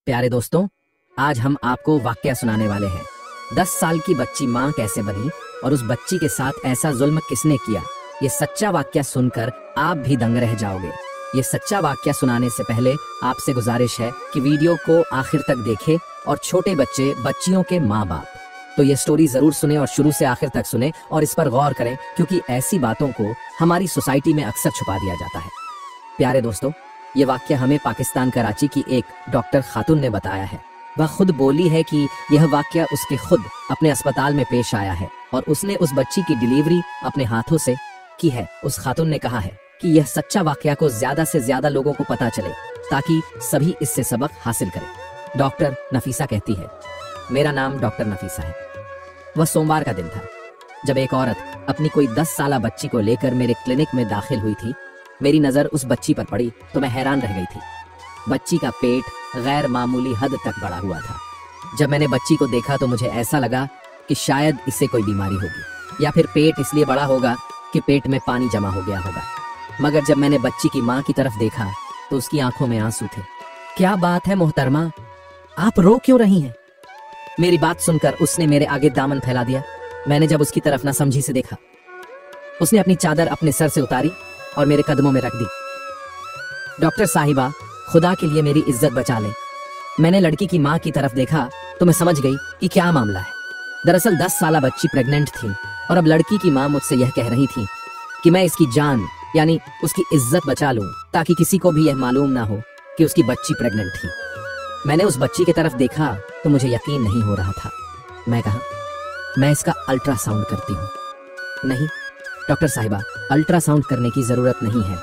प्यारे दोस्तों, आज हम आपको वाकया सुनाने वाले हैं। 10 साल की बच्ची माँ कैसे बनी और उस बच्ची के साथ ऐसा जुल्म किसने किया। ये सच्चा वाकया सुनकर आप भी दंग रह जाओगे। ये सच्चा वाकया सुनाने से पहले आपसे गुजारिश है कि वीडियो को आखिर तक देखें और छोटे बच्चे, बच्चियों के माँ बाप तो ये स्टोरी जरूर सुने और शुरू से आखिर तक सुने और इस पर गौर करें, क्योंकि ऐसी बातों को हमारी सोसाइटी में अक्सर छुपा दिया जाता है। प्यारे दोस्तों, ये वाकया हमें पाकिस्तान कराची की एक डॉक्टर खातून ने बताया है। वह खुद बोली है कि यह वाकया उसके खुद अपने अस्पताल में पेश आया है और उसने उस बच्ची की डिलीवरी अपने हाथों से की है। उस खातून ने कहा है कि यह सच्चा वाकया को ज्यादा से ज्यादा लोगों को पता चले ताकि सभी इससे सबक हासिल करें। डॉक्टर नफीसा कहती है, मेरा नाम डॉक्टर नफीसा है। वह सोमवार का दिन था जब एक औरत अपनी कोई 10 साला बच्ची को लेकर मेरे क्लिनिक में दाखिल हुई थी। मेरी नजर उस बच्ची पर पड़ी तो मैं हैरान रह गई थी। बच्ची का पेट गैर मामूली हद तक बढ़ा हुआ था। जब मैंने बच्ची को देखा तो मुझे ऐसा लगा कि शायद इसे कोई बीमारी होगी या फिर पेट इसलिए बड़ा होगा कि पेट में पानी जमा हो गया होगा। मगर जब मैंने बच्ची की माँ की तरफ देखा तो उसकी आंखों में आंसू थे। क्या बात है मोहतरमा, आप रो क्यों रही हैं? मेरी बात सुनकर उसने मेरे आगे दामन फैला दिया। मैंने जब उसकी तरफ ना समझी से देखा, उसने अपनी चादर अपने सर से उतारी और मेरे कदमों में रख दी। डॉक्टर साहिबा, खुदा के लिए मेरी इज्जत बचा लें। मैंने लड़की की माँ की तरफ देखा तो मैं समझ गई कि क्या मामला है। दरअसल 10 साला बच्ची प्रेग्नेंट थी और अब लड़की की माँ मुझसे यह कह रही थी कि मैं इसकी जान यानी उसकी इज्जत बचा लूं ताकि किसी को भी यह मालूम ना हो कि उसकी बच्ची प्रेग्नेंट थी। मैंने उस बच्ची की तरफ देखा तो मुझे यकीन नहीं हो रहा था। मैं कहा, मैं इसका अल्ट्रासाउंड करती हूँ। नहीं डॉक्टर साहिबा, अल्ट्रासाउंड करने की जरूरत नहीं है।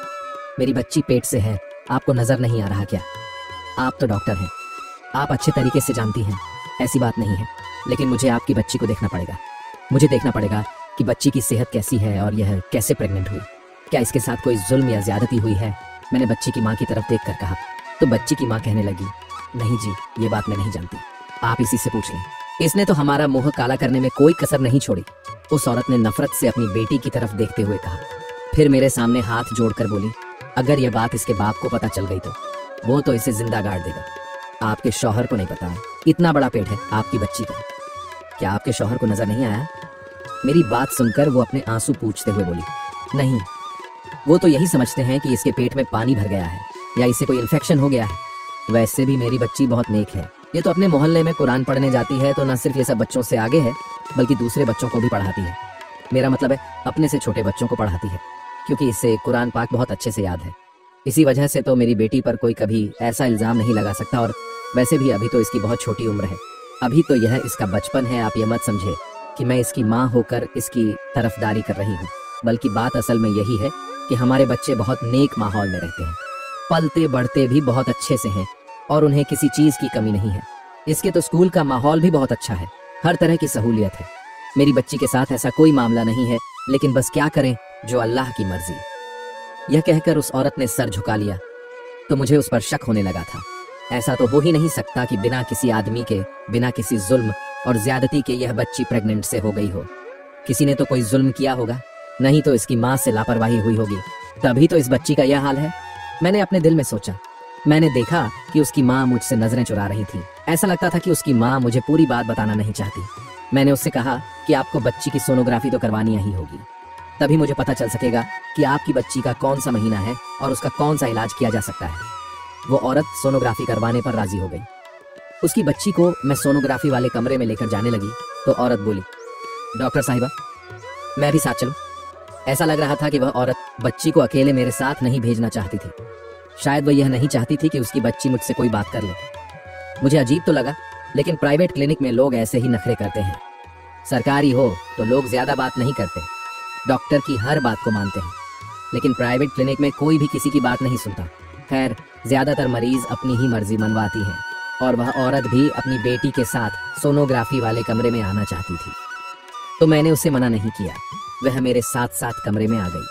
मेरी बच्ची पेट से है, आपको नजर नहीं आ रहा क्या? आप तो डॉक्टर हैं, आप अच्छे तरीके से जानती हैं ऐसी बात नहीं है। लेकिन मुझे आपकी बच्ची को देखना पड़ेगा। मुझे देखना पड़ेगा कि बच्ची की सेहत कैसी है और यह कैसे प्रेग्नेंट हुई। क्या इसके साथ कोई जुल्म या ज्यादती हुई है? मैंने बच्ची की माँ की तरफ देख कर कहा तो बच्ची की माँ कहने लगी, नहीं जी, ये बात मैं नहीं जानती, आप इसी से पूछ लें। इसने तो हमारा मुंह काला करने में कोई कसर नहीं छोड़ी। उस औरत ने नफरत से अपनी बेटी की तरफ देखते हुए कहा। फिर मेरे सामने हाथ जोड़कर बोली, अगर यह बात इसके बाप को पता चल गई तो वो तो इसे जिंदा गाड़ देगा। आपके शौहर को नहीं पता है इतना बड़ा पेट है आपकी बच्ची का। क्या आपके शौहर को नजर नहीं आया? मेरी बात सुनकर वो अपने आंसू पूछते हुए बोली, नहीं, वो तो यही समझते हैं कि इसके पेट में पानी भर गया है या इसे कोई इन्फेक्शन हो गया है। वैसे भी मेरी बच्ची बहुत नेक है। ये तो अपने मोहल्ले में कुरान पढ़ने जाती है तो न सिर्फ ये सब बच्चों से आगे है बल्कि दूसरे बच्चों को भी पढ़ाती है। मेरा मतलब है अपने से छोटे बच्चों को पढ़ाती है, क्योंकि इसे कुरान पाक बहुत अच्छे से याद है। इसी वजह से तो मेरी बेटी पर कोई कभी ऐसा इल्जाम नहीं लगा सकता। और वैसे भी अभी तो इसकी बहुत छोटी उम्र है, अभी तो यह इसका बचपन है। आप ये मत समझे कि मैं इसकी माँ होकर इसकी तरफदारी कर रही हूँ, बल्कि बात असल में यही है कि हमारे बच्चे बहुत नेक माहौल में रहते हैं, पलते बढ़ते भी बहुत अच्छे से हैं और उन्हें किसी चीज की कमी नहीं है। इसके तो स्कूल का माहौल भी बहुत अच्छा है, हर तरह की सहूलियत है। मेरी बच्ची के साथ ऐसा कोई मामला नहीं है, लेकिन बस क्या करें, जो अल्लाह की मर्जी। यह कहकर उस औरत ने सर झुका लिया तो मुझे उस पर शक होने लगा था। ऐसा तो हो ही नहीं सकता कि बिना किसी आदमी के, बिना किसी जुल्म और ज्यादती के यह बच्ची प्रेग्नेंट से हो गई हो। किसी ने तो कोई जुल्म किया होगा, नहीं तो इसकी माँ से लापरवाही हुई होगी, तभी तो इस बच्ची का यह हाल है। मैंने अपने दिल में सोचा। मैंने देखा कि उसकी माँ मुझसे नजरें चुरा रही थी। ऐसा लगता था कि उसकी माँ मुझे पूरी बात बताना नहीं चाहती। मैंने उससे कहा कि आपको बच्ची की सोनोग्राफी तो करवानी ही होगी, तभी मुझे पता चल सकेगा कि आपकी बच्ची का कौन सा महीना है और उसका कौन सा इलाज किया जा सकता है। वो औरत सोनोग्राफी करवाने पर राजी हो गई। उसकी बच्ची को मैं सोनोग्राफी वाले कमरे में लेकर जाने लगी तो औरत बोली, डॉक्टर साहिबा, मैं भी साथ चलूं? ऐसा लग रहा था कि वह औरत बच्ची को अकेले मेरे साथ नहीं भेजना चाहती थी। शायद वह यह नहीं चाहती थी कि उसकी बच्ची मुझसे कोई बात कर ले। मुझे अजीब तो लगा, लेकिन प्राइवेट क्लिनिक में लोग ऐसे ही नखरे करते हैं। सरकारी हो तो लोग ज्यादा बात नहीं करते, डॉक्टर की हर बात को मानते हैं। लेकिन प्राइवेट क्लिनिक में कोई भी किसी की बात नहीं सुनता। खैर, ज्यादातर मरीज अपनी ही मर्जी मनवाती हैं और वह औरत भी अपनी बेटी के साथ सोनोग्राफी वाले कमरे में आना चाहती थी, तो मैंने उसे मना नहीं किया। वह मेरे साथ साथ कमरे में आ गई।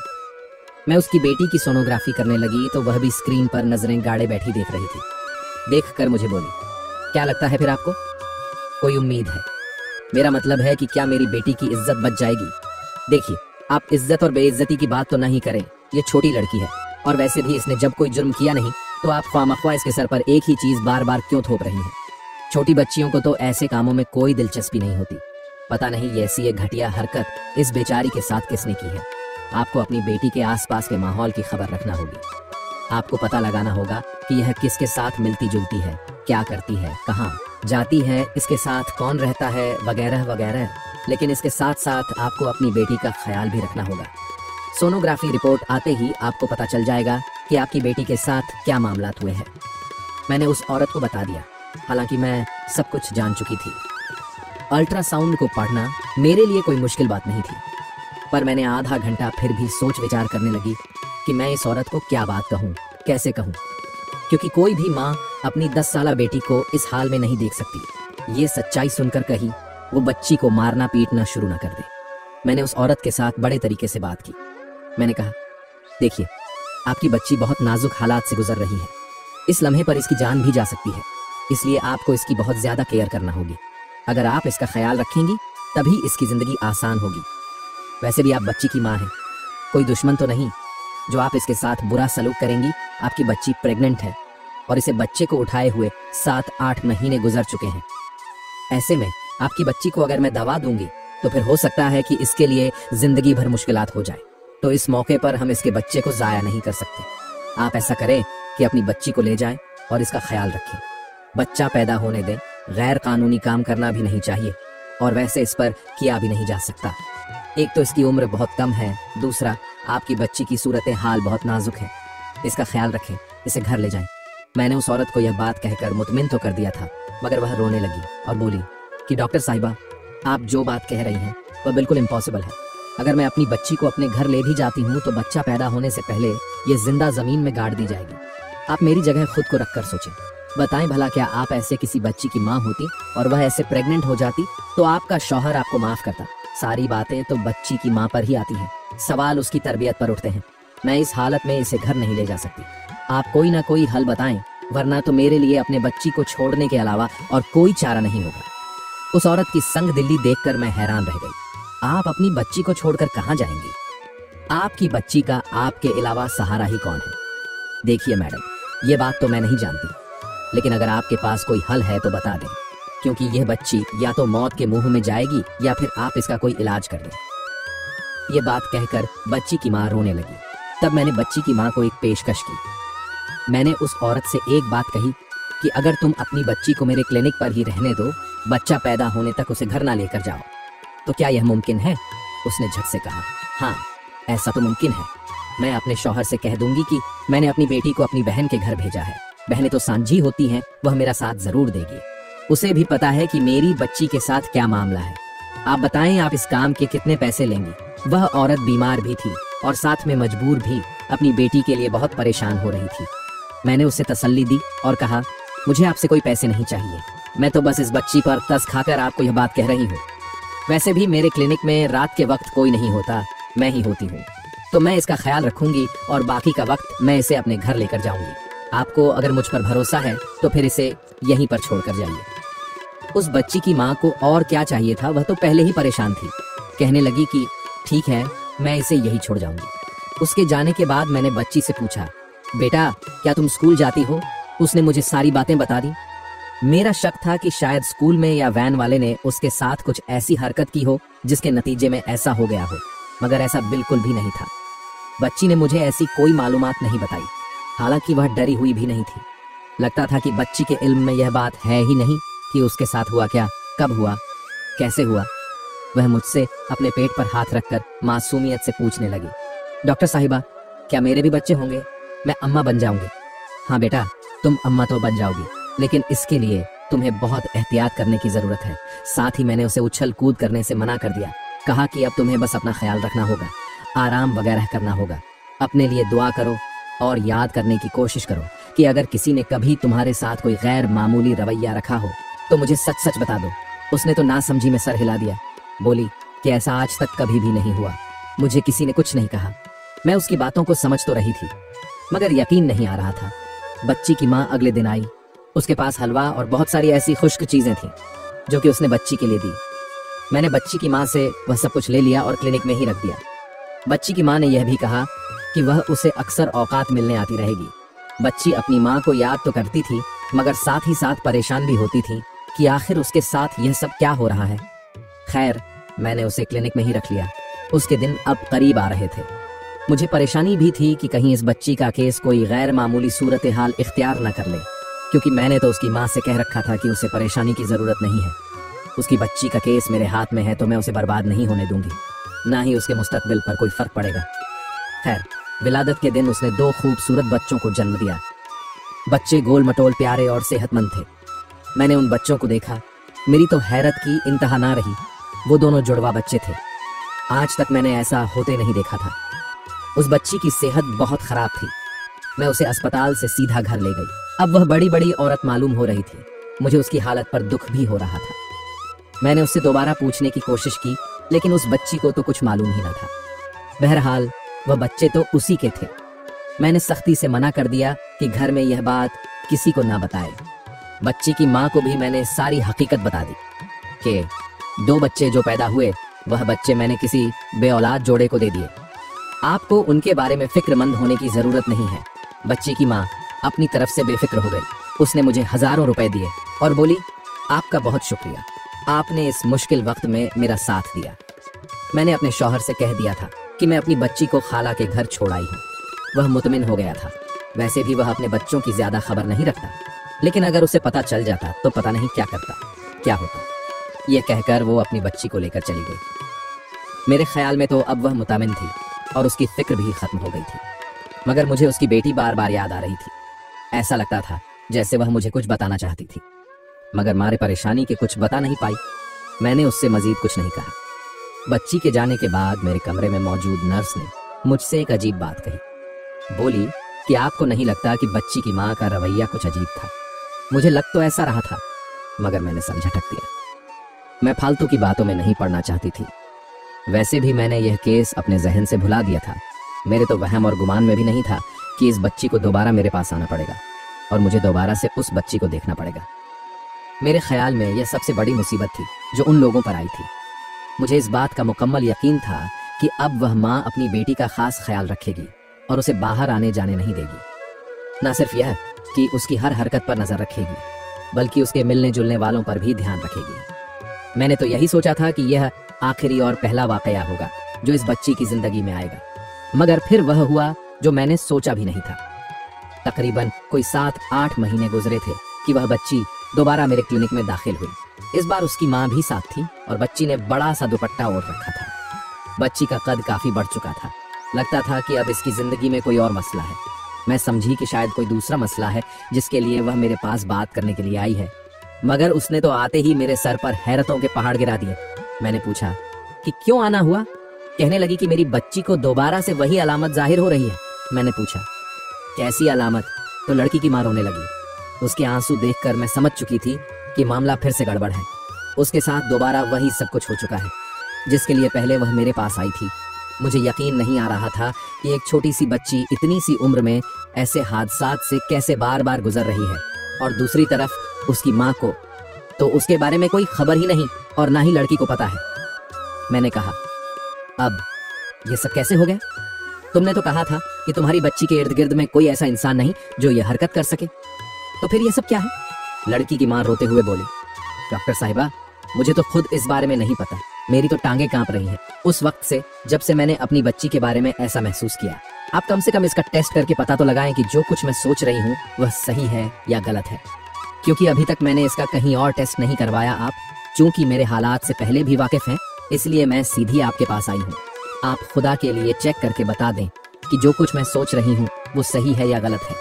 मैं उसकी बेटी की सोनोग्राफी करने लगी तो वह भी स्क्रीन पर नजरें गाड़े बैठी देख रही थी। देखकर मुझे बोली, क्या लगता है फिर आपको? कोई उम्मीद है? मेरा मतलब है कि क्या मेरी बेटी की इज्जत बच जाएगी? देखिए, आप इज्जत और बेइज्जती की बात तो नहीं करें, ये छोटी लड़की है और वैसे भी इसने जब कोई जुर्म किया नहीं तो आप ख्वामख्वा इसके सर पर एक ही चीज बार बार क्यों थोप रही हैं? छोटी बच्चियों को तो ऐसे कामों में कोई दिलचस्पी नहीं होती। पता नहीं ये ऐसी एक घटिया हरकत इस बेचारी के साथ किसने की है। आपको अपनी बेटी के आसपास के माहौल की खबर रखना होगी। आपको पता लगाना होगा कि यह किसके साथ मिलती जुलती है, क्या करती है, कहाँ जाती है, इसके साथ कौन रहता है, वगैरह वगैरह। लेकिन इसके साथ साथ आपको अपनी बेटी का ख्याल भी रखना होगा। सोनोग्राफी रिपोर्ट आते ही आपको पता चल जाएगा कि आपकी बेटी के साथ क्या मामलात हुए हैं। मैंने उस औरत को बता दिया, हालांकि मैं सब कुछ जान चुकी थी। अल्ट्रासाउंड को पढ़ना मेरे लिए कोई मुश्किल बात नहीं थी, पर मैंने आधा घंटा फिर भी सोच विचार करने लगी कि मैं इस औरत को क्या बात कहूँ, कैसे कहूँ, क्योंकि कोई भी माँ अपनी 10 साला बेटी को इस हाल में नहीं देख सकती। ये सच्चाई सुनकर कहीं वो बच्ची को मारना पीटना शुरू न कर दे। मैंने उस औरत के साथ बड़े तरीके से बात की। मैंने कहा, देखिए, आपकी बच्ची बहुत नाजुक हालात से गुजर रही है। इस लम्हे पर इसकी जान भी जा सकती है, इसलिए आपको इसकी बहुत ज्यादा केयर करना होगी। अगर आप इसका ख्याल रखेंगी तभी इसकी जिंदगी आसान होगी। वैसे भी आप बच्ची की माँ हैं, कोई दुश्मन तो नहीं जो आप इसके साथ बुरा सलूक करेंगी। आपकी बच्ची प्रेग्नेंट है और इसे बच्चे को उठाए हुए 7-8 महीने गुजर चुके हैं। ऐसे में आपकी बच्ची को अगर मैं दवा दूंगी तो फिर हो सकता है कि इसके लिए जिंदगी भर मुश्किलात हो जाए। तो इस मौके पर हम इसके बच्चे को जाया नहीं कर सकते। आप ऐसा करें कि अपनी बच्ची को ले जाएं और इसका ख्याल रखें। बच्चा पैदा होने दें, गैर कानूनी काम करना भी नहीं चाहिए और वैसे इस पर किया भी नहीं जा सकता। एक तो इसकी उम्र बहुत कम है, दूसरा आपकी बच्ची की सूरत हाल बहुत नाजुक है। इसका ख्याल रखें, इसे घर ले जाएं। मैंने उस औरत को यह बात कहकर मुतमिन तो कर दिया था, मगर वह रोने लगी और बोली कि डॉक्टर साहिबा, आप जो बात कह रही हैं वह बिल्कुल इम्पॉसिबल है। अगर मैं अपनी बच्ची को अपने घर ले भी जाती हूँ तो बच्चा पैदा होने से पहले ये जिंदा जमीन में गाड़ दी जाएगी। आप मेरी जगह खुद को रखकर सोचें। बताएं भला, क्या आप ऐसे किसी बच्ची की माँ होती और वह ऐसे प्रेग्नेंट हो जाती तो आपका शौहर आपको माफ करता? सारी बातें तो बच्ची की माँ पर ही आती हैं, सवाल उसकी तरबियत पर उठते हैं। मैं इस हालत में इसे घर नहीं ले जा सकती। आप कोई ना कोई हल बताएं, वरना तो मेरे लिए अपने बच्ची को छोड़ने के अलावा और कोई चारा नहीं होगा। उस औरत की संग दिल्ली देखकर मैं हैरान रह गई। आप अपनी बच्ची को छोड़कर कहाँ जाएंगी? आपकी बच्ची का आपके अलावा सहारा ही कौन है? देखिए मैडम, ये बात तो मैं नहीं जानती, लेकिन अगर आपके पास कोई हल है तो बता दें, क्योंकि यह बच्ची या तो मौत के मुंह में जाएगी या फिर आप इसका कोई इलाज कर दें। ये बात कहकर बच्ची की माँ रोने लगी। तब मैंने बच्ची की माँ को एक पेशकश की। मैंने उस औरत से एक बात कही कि अगर तुम अपनी बच्ची को मेरे क्लिनिक पर ही रहने दो, बच्चा पैदा होने तक उसे घर ना लेकर जाओ, तो क्या यह मुमकिन है? उसने झट से कहा, हाँ, ऐसा तो मुमकिन है। मैं अपने शौहर से कह दूंगी कि मैंने अपनी बेटी को अपनी बहन के घर भेजा है। बहनें तो सांझी होती हैं, वह मेरा साथ जरूर देगी। उसे भी पता है कि मेरी बच्ची के साथ क्या मामला है। आप बताएं, आप इस काम के कितने पैसे लेंगी? वह औरत बीमार भी थी और साथ में मजबूर भी, अपनी बेटी के लिए बहुत परेशान हो रही थी। मैंने उसे तसल्ली दी और कहा, मुझे आपसे कोई पैसे नहीं चाहिए, मैं तो बस इस बच्ची पर तरस खाकर आपको यह बात कह रही हूँ। वैसे भी मेरे क्लिनिक में रात के वक्त कोई नहीं होता, मैं ही होती हूँ, तो मैं इसका ख्याल रखूंगी और बाकी का वक्त मैं इसे अपने घर लेकर जाऊंगी। आपको अगर मुझ पर भरोसा है तो फिर इसे यहीं पर छोड़कर जाइए। उस बच्ची की माँ को और क्या चाहिए था, वह तो पहले ही परेशान थी। कहने लगी कि ठीक है, मैं इसे यही छोड़ जाऊंगी। उसके जाने के बाद मैंने बच्ची से पूछा, बेटा क्या तुम स्कूल जाती हो? उसने मुझे सारी बातें बता दी। मेरा शक था कि शायद स्कूल में या वैन वाले ने उसके साथ कुछ ऐसी हरकत की हो जिसके नतीजे में ऐसा हो गया हो, मगर ऐसा बिल्कुल भी नहीं था। बच्ची ने मुझे ऐसी कोई मालूमात नहीं बताई, हालांकि वह डरी हुई भी नहीं थी। लगता था कि बच्ची के इल्म में यह बात है ही नहीं कि उसके साथ हुआ क्या, कब हुआ, कैसे हुआ। वह मुझसे अपने पेट पर हाथ रखकर मासूमियत से पूछने लगी, डॉक्टर साहिबा, क्या मेरे भी बच्चे होंगे? मैं अम्मा बन जाऊंगी। हाँ बेटा, तुम अम्मा तो बन जाओगी, लेकिन इसके लिए तुम्हें बहुत एहतियात करने की जरूरत है। साथ ही मैंने उसे उछल कूद करने से मना कर दिया। कहा कि अब तुम्हें बस अपना ख्याल रखना होगा, आराम वगैरह करना होगा। अपने लिए दुआ करो और याद करने की कोशिश करो कि अगर किसी ने कभी तुम्हारे साथ कोई गैर मामूली रवैया रखा हो तो मुझे सच सच बता दो। उसने तो नासमझी में सर हिला दिया। बोली कि ऐसा आज तक कभी भी नहीं हुआ, मुझे किसी ने कुछ नहीं कहा। मैं उसकी बातों को समझ तो रही थी, मगर यकीन नहीं आ रहा था। बच्ची की माँ अगले दिन आई। उसके पास हलवा और बहुत सारी ऐसी खुश्क चीजें थीं जो कि उसने बच्ची के लिए दी। मैंने बच्ची की माँ से वह सब कुछ ले लिया और क्लिनिक में ही रख दिया। बच्ची की माँ ने यह भी कहा कि वह उसे अक्सर औकात मिलने आती रहेगी। बच्ची अपनी माँ को याद तो करती थी, मगर साथ ही साथ परेशान भी होती थी कि आखिर उसके साथ यह सब क्या हो रहा है। खैर, मैंने उसे क्लिनिक में ही रख लिया। उसके दिन अब करीब आ रहे थे। मुझे परेशानी भी थी कि कहीं इस बच्ची का केस कोई गैर मामूली सूरत हाल इख्तियार न कर ले, क्योंकि मैंने तो उसकी माँ से कह रखा था कि उसे परेशानी की ज़रूरत नहीं है। उसकी बच्ची का केस मेरे हाथ में है तो मैं उसे बर्बाद नहीं होने दूंगी, ना ही उसके मुस्तकबिल पर कोई फ़र्क पड़ेगा। खैर, विलादत के दिन उसने 2 खूबसूरत बच्चों को जन्म दिया। बच्चे गोल मटोल, प्यारे और सेहतमंद थे। मैंने उन बच्चों को देखा, मेरी तो हैरत की इंतहा ना रही। वो दोनों जुड़वा बच्चे थे। आज तक मैंने ऐसा होते नहीं देखा था। उस बच्ची की सेहत बहुत खराब थी। मैं उसे अस्पताल से सीधा घर ले गई। अब वह बड़ी बड़ी औरत मालूम हो रही थी। मुझे उसकी हालत पर दुख भी हो रहा था। मैंने उससे दोबारा पूछने की कोशिश की, लेकिन उस बच्ची को तो कुछ मालूम ही न था। बहरहाल, वह बच्चे तो उसी के थे। मैंने सख्ती से मना कर दिया कि घर में यह बात किसी को ना बताए। बच्ची की माँ को भी मैंने सारी हकीकत बता दी कि 2 बच्चे जो पैदा हुए, वह बच्चे मैंने किसी बेऔलाद जोड़े को दे दिए। आपको उनके बारे में फिक्रमंद होने की जरूरत नहीं है। बच्ची की माँ अपनी तरफ से बेफिक्र हो गई। उसने मुझे हजारों रुपए दिए और बोली, आपका बहुत शुक्रिया, आपने इस मुश्किल वक्त में मेरा साथ दिया। मैंने अपने शौहर से कह दिया था कि मैं अपनी बच्ची को खाला के घर छोड़ आई हूँ। वह मुतमिन हो गया था। वैसे भी वह अपने बच्चों की ज्यादा खबर नहीं रखता, लेकिन अगर उसे पता चल जाता तो पता नहीं क्या करता, क्या होता। यह कहकर वो अपनी बच्ची को लेकर चली गई। मेरे ख्याल में तो अब वह मुतमिन थी और उसकी फिक्र भी खत्म हो गई थी, मगर मुझे उसकी बेटी बार बार याद आ रही थी। ऐसा लगता था जैसे वह मुझे कुछ बताना चाहती थी, मगर मारे परेशानी के कुछ बता नहीं पाई। मैंने उससे मजीद कुछ नहीं कहा। बच्ची के जाने के बाद मेरे कमरे में मौजूद नर्स ने मुझसे एक अजीब बात कही। बोली कि आपको नहीं लगता कि बच्ची की माँ का रवैया कुछ अजीब था? मुझे लग तो ऐसा रहा था, मगर मैंने सर झटक दिया। मैं फालतू की बातों में नहीं पड़ना चाहती थी। वैसे भी मैंने यह केस अपने जहन से भुला दिया था। मेरे तो वहम और गुमान में भी नहीं था कि इस बच्ची को दोबारा मेरे पास आना पड़ेगा और मुझे दोबारा से उस बच्ची को देखना पड़ेगा। मेरे ख्याल में यह सबसे बड़ी मुसीबत थी जो उन लोगों पर आई थी। मुझे इस बात का मुकम्मल यकीन था कि अब वह माँ अपनी बेटी का खास ख्याल रखेगी और उसे बाहर आने जाने नहीं देगी। न सिर्फ यह कि उसकी हर हरकत पर नजर रखेगी, बल्कि उसके मिलने जुलने वालों पर भी ध्यान रखेगी। मैंने तो यही सोचा था कि यह आखिरी और पहला वाकया होगा जो इस बच्ची की जिंदगी में आएगा, मगर फिर वह हुआ जो मैंने सोचा भी नहीं था। तकरीबन कोई 7-8 महीने गुजरे थे कि वह बच्ची दोबारा मेरे क्लिनिक में दाखिल हुई। इस बार उसकी माँ भी साथ थी और बच्ची ने बड़ा सा दुपट्टा ओढ़ रखा था। बच्ची का कद काफी बढ़ चुका था। लगता था कि अब इसकी जिंदगी में कोई और मसला है। मैं समझी कि शायद कोई दूसरा मसला है जिसके लिए वह मेरे पास बात करने के लिए आई है, मगर उसने तो आते ही मेरे सर पर हैरतों के पहाड़ गिरा दिए। मैंने पूछा कि क्यों आना हुआ? कहने लगी कि मेरी बच्ची को दोबारा से वही अलामत जाहिर हो रही है। मैंने पूछा, कैसी अलामत? तो लड़की की माँ रोने लगी। उसके आंसू देखकर मैं समझ चुकी थी कि मामला फिर से गड़बड़ है। उसके साथ दोबारा वही सब कुछ हो चुका है जिसके लिए पहले वह मेरे पास आई थी। मुझे यकीन नहीं आ रहा था कि एक छोटी सी बच्ची इतनी सी उम्र में ऐसे हादसात से कैसे बार बार गुजर रही है, और दूसरी तरफ उसकी माँ को तो उसके बारे में कोई खबर ही नहीं और ना ही लड़की को पता है। मैंने कहा, अब ये सब कैसे हो गया? तुमने तो कहा था कि तुम्हारी बच्ची के इर्द गिर्द में कोई ऐसा इंसान नहीं जो ये हरकत कर सके, तो फिर ये सब क्या है? लड़की की माँ रोते हुए बोली, डॉक्टर साहिबा, मुझे तो खुद इस बारे में नहीं पता। मेरी तो टांगे कांप रही हैं उस वक्त से जब से मैंने अपनी बच्ची के बारे में ऐसा महसूस किया। आप कम से कम इसका टेस्ट करके पता तो लगाएं कि जो कुछ मैं सोच रही हूँ वह सही है या गलत है, क्योंकि अभी तक मैंने इसका कहीं और टेस्ट नहीं करवाया। आप चूंकि मेरे हालात से पहले भी वाकिफ हैं, इसलिए मैं सीधी आपके पास आई हूँ। आप खुदा के लिए चेक करके बता दें कि जो कुछ मैं सोच रही हूँ वो सही है या गलत है।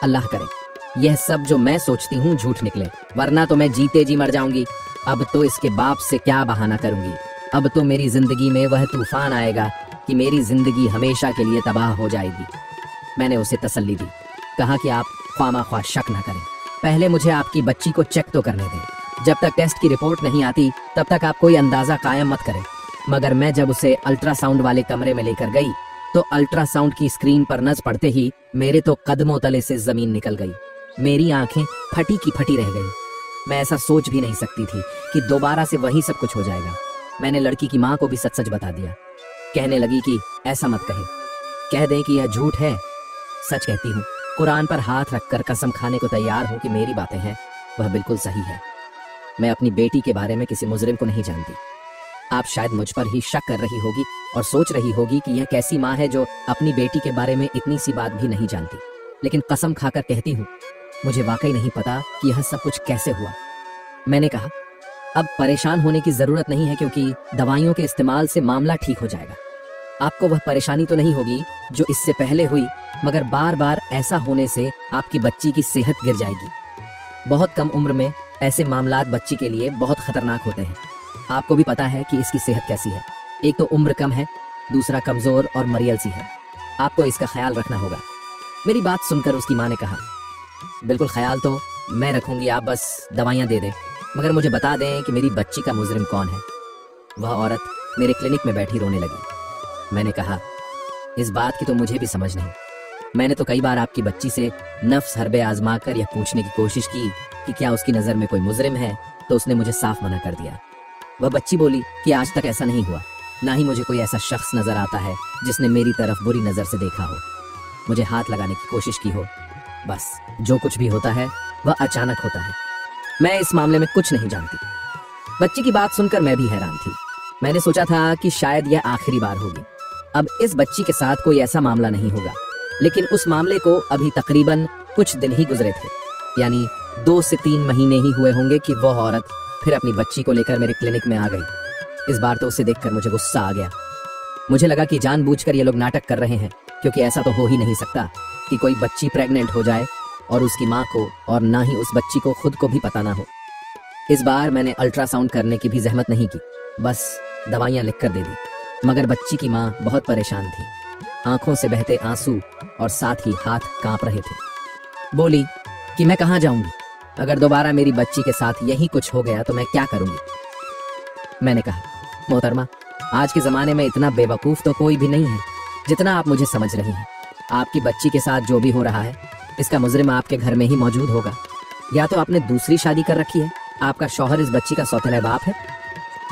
अल्लाह करे यह सब जो मैं सोचती हूँ झूठ निकले, वरना तो मैं जीते जी मर जाऊंगी। अब तो इसके बाप से क्या बहाना करूंगी? अब तो मेरी जिंदगी में वह तूफान आएगा कि मेरी जिंदगी हमेशा के लिए तबाह हो जाएगी। मैंने उसे तसल्ली दी, कहा कि आप ख्वामा शक न करें, पहले मुझे आपकी बच्ची को चेक तो करने दें। जब तक टेस्ट की रिपोर्ट नहीं आती तब तक आप कोई अंदाजा कायम मत करें। मगर मैं जब उसे अल्ट्रासाउंड वाले कमरे में लेकर गई तो अल्ट्रासाउंड की स्क्रीन पर नजर पड़ते ही मेरे तो कदमों तले से जमीन निकल गई। मेरी आंखें फटी की फटी रह गई। मैं ऐसा सोच भी नहीं सकती थी कि दोबारा से वही सब कुछ हो जाएगा। मैंने लड़की की माँ को भी सच सच बता दिया। कहने लगी कि ऐसा मत कहे, कह दें कि यह झूठ है। सच कहती हूँ, कुरान पर हाथ रखकर कसम खाने को तैयार हूँ कि मेरी बातें हैं वह बिल्कुल सही है। मैं अपनी बेटी के बारे में किसी मुजरिम को नहीं जानती। आप शायद मुझ पर ही शक कर रही होगी और सोच रही होगी कि यह कैसी माँ है जो अपनी बेटी के बारे में इतनी सी बात भी नहीं जानती। लेकिन कसम खाकर कहती हूँ, मुझे वाकई नहीं पता कि यह सब कुछ कैसे हुआ। मैंने कहा, अब परेशान होने की जरूरत नहीं है क्योंकि दवाइयों के इस्तेमाल से मामला ठीक हो जाएगा। आपको वह परेशानी तो नहीं होगी जो इससे पहले हुई, मगर बार बार ऐसा होने से आपकी बच्ची की सेहत गिर जाएगी। बहुत कम उम्र में ऐसे मामलात बच्ची के लिए बहुत खतरनाक होते हैं। आपको भी पता है कि इसकी सेहत कैसी है। एक तो उम्र कम है, दूसरा कमजोर और मरियल सी है। आपको इसका ख्याल रखना होगा। मेरी बात सुनकर उसकी माँ ने कहा, बिल्कुल ख्याल तो मैं रखूंगी, आप बस दवाइयाँ दे दें, मगर मुझे बता दें कि मेरी बच्ची का मुजरिम कौन है। वह औरत मेरे क्लिनिक में बैठी रोने लगी। मैंने कहा, इस बात की तो मुझे भी समझ नहीं। मैंने तो कई बार आपकी बच्ची से नफ्स हरबे आजमा कर यह पूछने की कोशिश की कि क्या उसकी नज़र में कोई मुजरिम है, तो उसने मुझे साफ मना कर दिया। वह बच्ची बोली कि आज तक ऐसा नहीं हुआ, ना ही मुझे कोई ऐसा शख्स नजर आता है जिसने मेरी तरफ बुरी नज़र से देखा हो, मुझे हाथ लगाने की कोशिश की हो। बस जो कुछ भी होता है वह अचानक होता है। मैं इस मामले में कुछ नहीं जानती। बच्ची की बात सुनकर मैं भी हैरान थी। मैंने सोचा था कि शायद यह आखिरी बार होगी। अब इस बच्ची के साथ कोई ऐसा मामला नहीं होगा। लेकिन उस मामले को अभी तकरीबन कुछ दिन ही गुजरे थे, यानी 2 से 3 महीने ही हुए होंगे कि वह औरत फिर अपनी बच्ची को लेकर मेरे क्लिनिक में आ गई। इस बार तो उसे देखकर मुझे गुस्सा आ गया। मुझे लगा कि जानबूझकर ये लोग नाटक कर रहे हैं, क्योंकि ऐसा तो हो ही नहीं सकता कि कोई बच्ची प्रेग्नेंट हो जाए और उसकी माँ को और ना ही उस बच्ची को खुद को भी पता ना हो। इस बार मैंने अल्ट्रासाउंड करने की भी जहमत नहीं की, बस दवाइयाँ लिख कर दे दी। मगर बच्ची की माँ बहुत परेशान थी। आंखों से बहते आंसू और साथ ही हाथ कांप रहे थे। बोली कि मैं कहाँ जाऊंगी, अगर दोबारा मेरी बच्ची के साथ यही कुछ हो गया तो मैं क्या करूंगी। मैंने कहा, मोहतरमा, आज के ज़माने में इतना बेवकूफ़ तो कोई भी नहीं है जितना आप मुझे समझ रही हैं। आपकी बच्ची के साथ जो भी हो रहा है, इसका मुजरिम आपके घर में ही मौजूद होगा। या तो आपने दूसरी शादी कर रखी है, आपका शौहर इस बच्ची का सौतेला बाप है,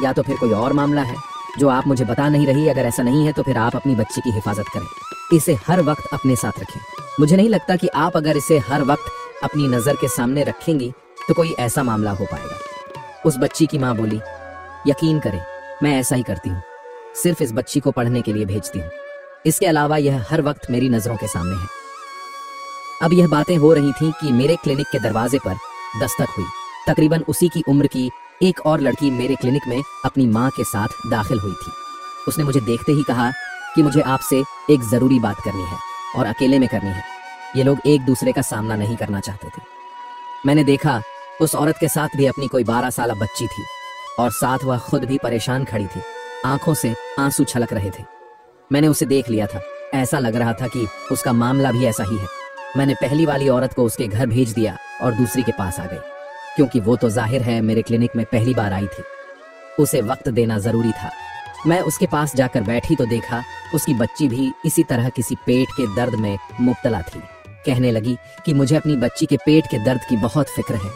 या तो फिर कोई और मामला है जो आप मुझे बता नहीं रही। अगर ऐसा नहीं है तो फिर आप अपनी बच्ची की हिफाजत करें, इसे हर वक्त अपने साथ रखें। मुझे नहीं लगता कि आप अगर इसे हर वक्त अपनी नज़र के सामने रखेंगी तो कोई ऐसा मामला हो पाएगा। उस बच्ची की माँ बोली, यकीन करें मैं ऐसा ही करती हूँ, सिर्फ इस बच्ची को पढ़ने के लिए भेजती हूँ। इसके अलावा यह हर वक्त मेरी नज़रों के सामने है। अब यह बातें हो रही थीं कि मेरे क्लिनिक के दरवाजे पर दस्तक हुई। तकरीबन उसी की उम्र की एक और लड़की मेरे क्लिनिक में अपनी माँ के साथ दाखिल हुई थी। उसने मुझे देखते ही कहा कि मुझे आपसे एक ज़रूरी बात करनी है और अकेले में करनी है। ये लोग एक दूसरे का सामना नहीं करना चाहते थे। मैंने देखा उस औरत के साथ भी अपनी कोई 12 साल बच्ची थी और साथ वह खुद भी परेशान खड़ी थी। आंखों से आंसू छलक रहे थे। मैंने उसे देख लिया था। ऐसा लग रहा था कि उसका मामला भी ऐसा ही है। मैंने पहली वाली औरत को उसके घर भेज दिया और दूसरी के पास आ गई, क्योंकि वो तो जाहिर है मेरे क्लिनिक में पहली बार आई थी। उसे वक्त देना जरूरी था। मैं उसके पास जाकर बैठी तो देखा उसकी बच्ची भी इसी तरह किसी पेट के दर्द में मुब्तला थी। कहने लगी कि मुझे अपनी बच्ची के पेट के दर्द की बहुत फिक्र है।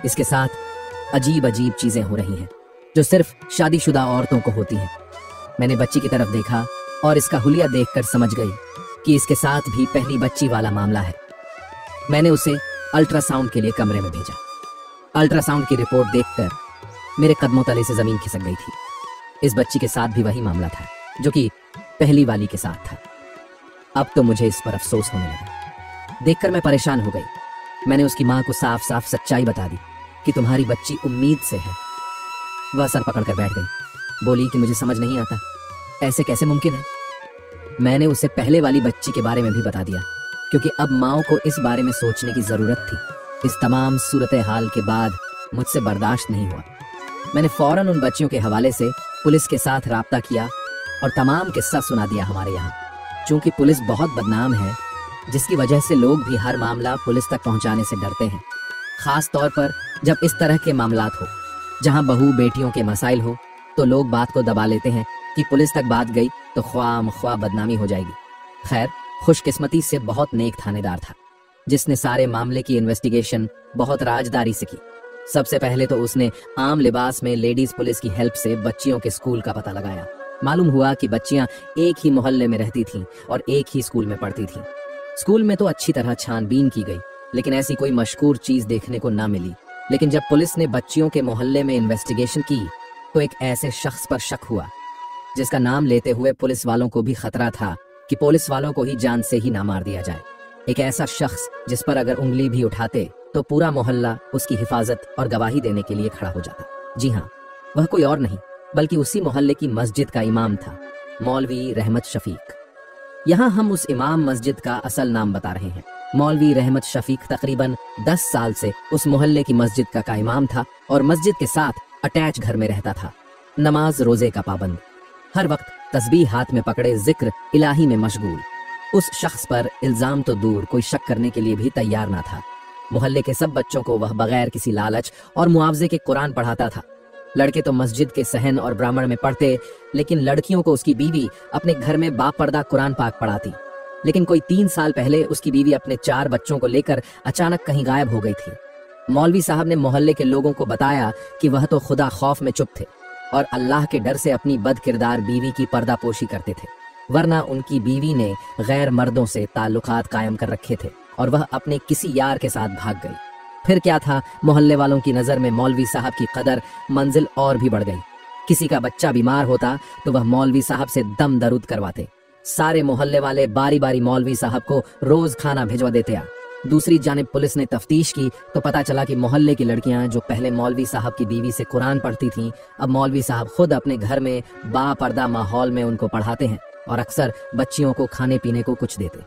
इसके साथ अजीब अजीब चीजें हो रही हैं जो सिर्फ शादीशुदा औरतों को होती हैं। मैंने बच्ची की तरफ देखा और इसका हुलिया देखकर समझ गई कि इसके साथ भी पहली बच्ची वाला मामला है। मैंने उसे अल्ट्रासाउंड के लिए कमरे में भेजा। अल्ट्रासाउंड की रिपोर्ट देखकर मेरे कदमों तले से जमीन खिसक गई थी। इस बच्ची के साथ भी वही मामला था जो कि पहली वाली के साथ था। अब तो मुझे इस पर अफसोस होने लगा। देखकर मैं परेशान हो गई। मैंने उसकी माँ को साफ साफ सच्चाई बता दी कि तुम्हारी बच्ची उम्मीद से है। वह सर पकड़कर बैठ गई। बोली कि मुझे समझ नहीं आता, ऐसे कैसे मुमकिन है। मैंने उसे पहले वाली बच्ची के बारे में भी बता दिया, क्योंकि अब माँओं को इस बारे में सोचने की जरूरत थी। इस तमाम सूरत हाल के बाद मुझसे बर्दाश्त नहीं हुआ। मैंने फौरन उन बच्चियों के हवाले से पुलिस के साथ राब्ता किया और तमाम किस्सा सुना दिया हमारे यहाँ। चूंकि पुलिस बहुत बदनाम है, जिसकी वजह से लोग भी हर मामला पुलिस तक पहुँचाने से डरते हैं, खास तौर पर जब इस तरह के मामलात हो जहाँ बहू बेटियों के मसाइल हो, तो लोग बात को दबा लेते हैं कि पुलिस तक बात गई तो ख्वाह बदनामी हो जाएगी। खैर, खुशकिस्मती से बहुत नेक थानेदार था जिसने सारे मामले की इन्वेस्टिगेशन बहुत राजदारी से की। सबसे पहले तो उसने आम लिबास में लेडीज पुलिस की हेल्प से बच्चियों के स्कूल का पता लगाया। मालूम हुआ कि बच्चियां एक ही मोहल्ले में रहती थीं और एक ही स्कूल में पढ़ती थीं। स्कूल में तो अच्छी तरह छानबीन की गई, लेकिन ऐसी कोई मशकूर चीज देखने को ना मिली। लेकिन जब पुलिस ने बच्चियों के मोहल्ले में इन्वेस्टिगेशन की तो एक ऐसे शख्स पर शक हुआ जिसका नाम लेते हुए पुलिस वालों को भी खतरा था कि पुलिस वालों को ही जान से ही ना मार दिया जाए। एक ऐसा शख्स जिस पर अगर उंगली भी उठाते तो पूरा मोहल्ला उसकी हिफाजत और गवाही देने के लिए खड़ा हो जाता। जी हाँ, वह कोई और नहीं बल्कि उसी मोहल्ले की मस्जिद का इमाम था, मौलवी रहमत शफीक। यहाँ हम उस इमाम मस्जिद का असल नाम बता रहे हैं। मौलवी रहमत शफीक तकरीबन 10 साल से उस मोहल्ले की मस्जिद का इमाम था और मस्जिद के साथ अटैच घर में रहता था। नमाज रोजे का पाबंद, हर वक्त तस्बीह हाथ में पकड़े जिक्र इलाही में मशगूल। उस शख्स पर इल्जाम तो दूर, कोई शक करने के लिए भी तैयार ना था। मोहल्ले के सब बच्चों को वह बगैर किसी लालच और मुआवजे के कुरान पढ़ाता था। लड़के तो मस्जिद के सहन और ब्राह्मण में पढ़ते, लेकिन लड़कियों को उसकी बीवी अपने घर में बापर्दा कुरान पाक पढ़ाती। लेकिन कोई 3 साल पहले उसकी बीवी अपने 4 बच्चों को लेकर अचानक कहीं गायब हो गई थी। मौलवी साहब ने मोहल्ले के लोगों को बताया कि वह तो खुदा खौफ में चुप थे और अल्लाह के डर से अपनी बदकिरदार बीवी की पर्दापोशी करते थे, वरना उनकी बीवी ने गैर मर्दों से ताल्लुकात कायम कर रखे थे और वह अपने किसी यार के साथ भाग गई। फिर क्या था, मोहल्ले वालों की नजर में मौलवी साहब की कदर मंजिल और भी बढ़ गई। किसी का बच्चा बीमार होता तो वह मौलवी साहब से दम दरूद करवाते। सारे मोहल्ले वाले बारी बारी मौलवी साहब को रोज खाना भिजवा देते। दूसरी जानिब पुलिस ने तफ्तीश की तो पता चला कि मोहल्ले की लड़कियां जो पहले मौलवी साहब की बीवी से कुरान पढ़ती थीं, अब मौलवी साहब खुद अपने घर में बापर्दा माहौल में उनको पढ़ाते हैं और अक्सर बच्चियों को खाने पीने को कुछ देते।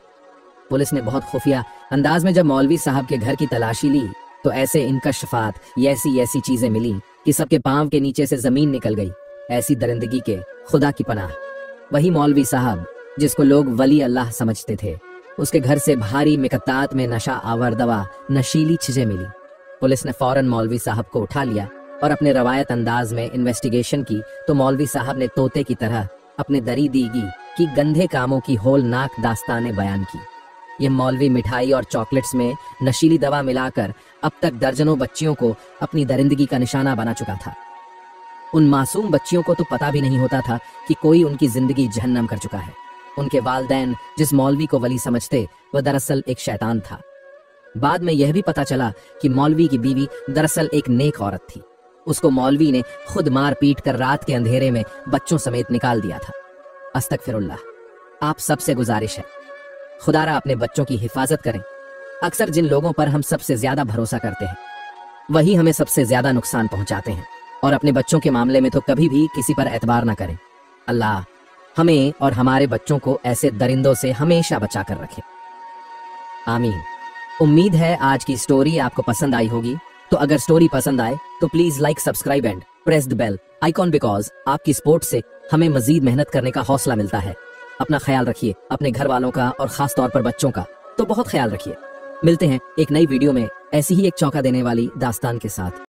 पुलिस ने बहुत खुफिया अंदाज में जब मौलवी साहब के घर की तलाशी ली तो ऐसे इनकशफात, ऐसी चीजें मिली कि सबके पांव के नीचे से जमीन निकल गई। ऐसी दरिंदगी के खुदा की पनाह। वही मौलवी साहब जिसको लोग वली अल्लाह समझते थे, उसके घर से भारी मिकदात में नशा आवर दवा, नशीली चीजें मिली। पुलिस ने फौरन मौलवी साहब को उठा लिया और अपने रवायत अंदाज में इन्वेस्टिगेशन की तो मौलवी साहब ने तोते की तरह अपने दरीदीगी की गंदे कामों की होलनाक दास्तानें बयान की। ये मौलवी मिठाई और चॉकलेट्स में नशीली दवा मिलाकर अब तक दर्जनों बच्चियों को अपनी दरिंदगी का निशाना बना चुका था। उन मासूम बच्चियों को तो पता भी नहीं होता था कि कोई उनकी जिंदगी जहन्नम कर चुका है। उनके वालिदैन जिस मौलवी को वली समझते वह दरअसल एक शैतान था। बाद में यह भी पता चला कि मौलवी की बीवी दरअसल एक नेक औरत थी। उसको मौलवी ने खुद मार पीट कर रात के अंधेरे में बच्चों समेत निकाल दिया था। अस्तगफिरुल्लाह। आप सबसे गुजारिश है, खुदारा अपने बच्चों की हिफाजत करें। अक्सर जिन लोगों पर हम सबसे ज्यादा भरोसा करते हैं वही हमें सबसे ज्यादा नुकसान पहुंचाते हैं, और अपने बच्चों के मामले में तो कभी भी किसी पर एतबार ना करें। अल्लाह हमें और हमारे बच्चों को ऐसे दरिंदों से हमेशा बचा कर रखे। आमीन। उम्मीद है आज की स्टोरी आपको पसंद आई होगी। तो अगर स्टोरी पसंद आए तो please like, subscribe and press the bell icon, because आपकी सपोर्ट से हमें मजीद मेहनत करने का हौसला मिलता है। अपना ख्याल रखिए, अपने घर वालों का और खास तौर पर बच्चों का तो बहुत ख्याल रखिए। मिलते हैं एक नई वीडियो में ऐसी ही एक चौंका देने वाली दास्तान के साथ।